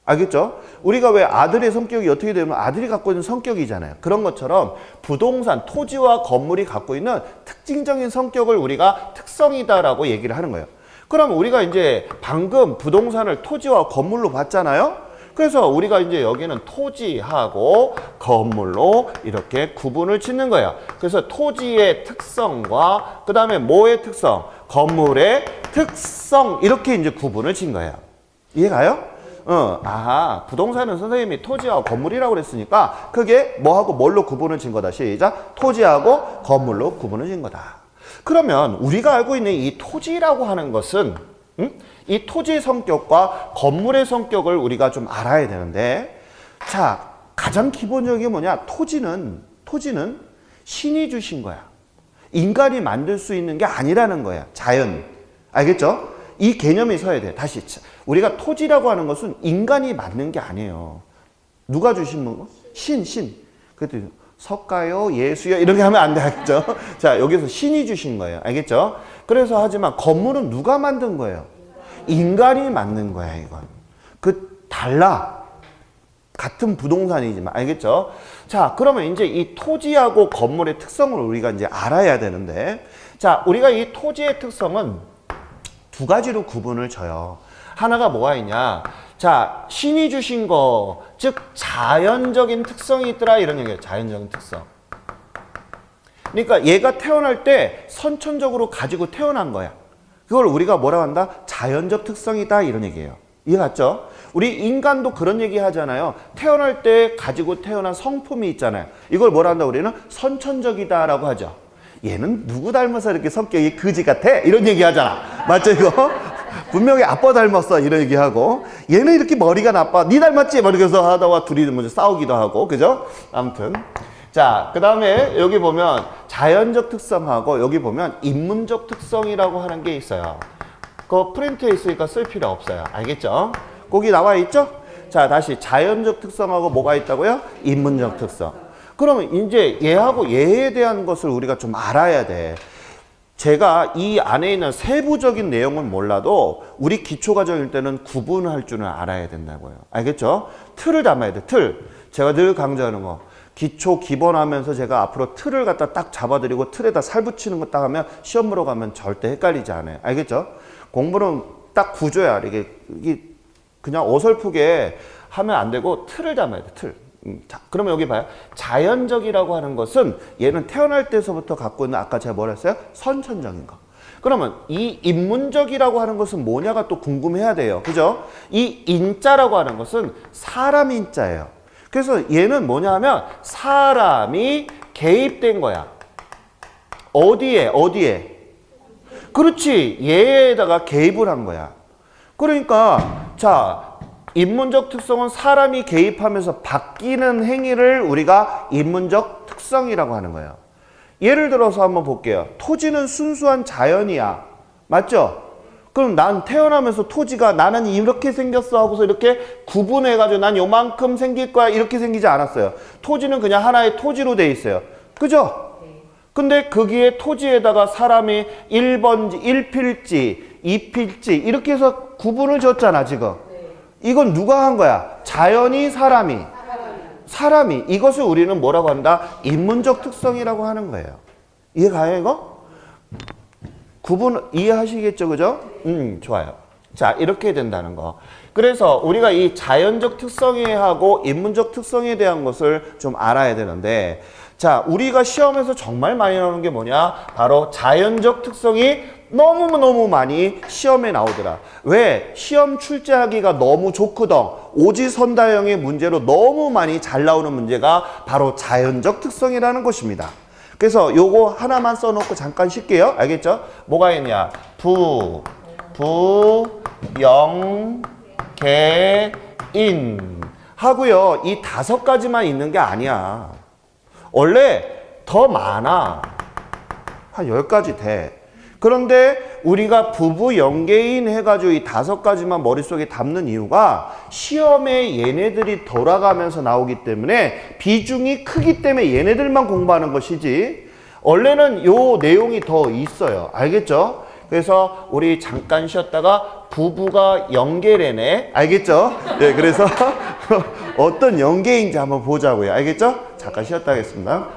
알겠죠? 우리가 왜 아들의 성격이 어떻게 되면 아들이 갖고 있는 성격이잖아요. 그런 것처럼 부동산, 토지와 건물이 갖고 있는 특징적인 성격을 우리가 특성이다라고 얘기를 하는 거예요. 그럼 우리가 이제 방금 부동산을 토지와 건물로 봤잖아요. 그래서 우리가 이제 여기는 토지하고 건물로 이렇게 구분을 짓는 거예요. 그래서 토지의 특성과 그 다음에 뭐의 특성? 건물의 특성 이렇게 이제 구분을 짓는 거예요. 이해가요? 아하, 부동산은 선생님이 토지와 건물이라고 그랬으니까 그게 뭐하고 뭘로 구분을 짓는 거다. 시작. 토지하고 건물로 구분을 짓는 거다. 그러면 우리가 알고 있는 이 토지라고 하는 것은 이 토지의 성격과 건물의 성격을 우리가 좀 알아야 되는데 자, 가장 기본적인 게 뭐냐? 토지는 신이 주신 거야. 인간이 만들 수 있는 게 아니라는 거야. 자연. 알겠죠? 이 개념이 서야 돼. 다시 우리가 토지라고 하는 것은 인간이 만든 게 아니에요. 누가 주신 거? 신. 그랬더니 석가요, 예수요 이렇게 하면 안 돼, 알겠죠? 자, 여기서 신이 주신 거예요, 알겠죠? 그래서 하지만 건물은 누가 만든 거예요? 인간이 만든 거야, 이건. 달라. 같은 부동산이지만, 알겠죠? 자, 그러면 이제 이 토지하고 건물의 특성을 우리가 이제 알아야 되는데, 자, 우리가 이 토지의 특성은 두 가지로 구분을 져요. 하나가 뭐가 있냐? 자, 신이 주신 거, 즉 자연적인 특성이 있더라 이런 얘기예요. 자연적인 특성. 그러니까 얘가 태어날 때 선천적으로 가지고 태어난 거야. 그걸 우리가 뭐라고 한다? 자연적 특성이다 이런 얘기예요. 이해 갔죠? 우리 인간도 그런 얘기 하잖아요. 태어날 때 가지고 태어난 성품이 있잖아요. 이걸 뭐라 한다고 우리는 선천적이다라고 하죠. 얘는 누구 닮아서 이렇게 성격이 그지 같아? 이런 얘기 하잖아. 맞죠 이거? 분명히 아빠 닮았어 이런 얘기하고, 얘는 이렇게 머리가 나빠 니 닮았지? 막 이렇게 해서 하다가 둘이 먼저 싸우기도 하고, 그죠? 아무튼 자, 그 다음에 여기 보면 자연적 특성하고 여기 보면 인문적 특성이라고 하는 게 있어요. 그거 프린트에 있으니까 쓸 필요 없어요. 알겠죠? 거기 나와 있죠? 자, 다시 자연적 특성하고 뭐가 있다고요? 인문적 특성. 그러면 이제 얘하고 얘에 대한 것을 우리가 좀 알아야 돼. 제가 이 안에 있는 세부적인 내용은 몰라도 우리 기초과정일 때는 구분할 줄은 알아야 된다고요. 알겠죠? 틀을 담아야 돼. 틀. 제가 늘 강조하는 거. 기초 기본하면서 제가 앞으로 틀을 갖다 딱 잡아드리고 틀에다 살 붙이는 거 딱 하면 시험 보러 가면 절대 헷갈리지 않아요. 알겠죠? 공부는 딱 구조야. 이게 그냥 어설프게 하면 안 되고 틀을 담아야 돼. 틀. 자, 그러면 여기 봐요. 자연적이라고 하는 것은 얘는 태어날 때서부터 갖고 있는, 아까 제가 뭐라 했어요? 선천적인 거. 그러면 이 인문적이라고 하는 것은 뭐냐가 또 궁금해야 돼요. 그죠? 이 인자라고 하는 것은 사람 인자예요. 그래서 얘는 뭐냐 하면 사람이 개입된 거야. 어디에? 그렇지. 얘에다가 개입을 한 거야. 그러니까 자, 인문적 특성은 사람이 개입하면서 바뀌는 행위를 우리가 인문적 특성이라고 하는 거예요. 예를 들어서 한번 볼게요. 토지는 순수한 자연이야. 맞죠? 그럼 난 태어나면서 토지가 나는 이렇게 생겼어 하고서 이렇게 구분해가지고 난 요만큼 생길 거야 이렇게 생기지 않았어요. 토지는 그냥 하나의 토지로 돼 있어요. 그죠? 근데 거기에 토지에다가 사람이 1번지, 1필지, 2필지 이렇게 해서 구분을 줬잖아 지금. 이건 누가 한 거야? 자연이, 사람이. 이것을 우리는 뭐라고 한다? 인문적 특성이라고 하는 거예요. 이해가요 이거? 구분 이해하시겠죠, 그죠? 좋아요. 자, 이렇게 된다는 거. 그래서 우리가 이 자연적 특성하고 인문적 특성에 대한 것을 좀 알아야 되는데, 자, 우리가 시험에서 정말 많이 나오는 게 뭐냐? 바로 자연적 특성이 너무너무 많이 시험에 나오더라. 왜? 시험 출제하기가 너무 좋거든. 오지선다형의 문제로 너무 많이 잘 나오는 문제가 바로 자연적 특성이라는 것입니다. 그래서 요거 하나만 써놓고 잠깐 쉴게요. 알겠죠? 뭐가 있냐? 영, 개, 인 하고요. 이 5가지만 있는 게 아니야. 원래 더 많아. 한 10가지 돼. 그런데 우리가 부부 연계인 해가지고 이 5가지만 머릿속에 담는 이유가 시험에 얘네들이 돌아가면서 나오기 때문에 비중이 크기 때문에 얘네들만 공부하는 것이지 원래는 요 내용이 더 있어요. 알겠죠? 그래서 우리 잠깐 쉬었다가 부부가 연계래네. 알겠죠? 네, 그래서 어떤 연계인지 한번 보자고요. 알겠죠? 잠깐 쉬었다 하겠습니다.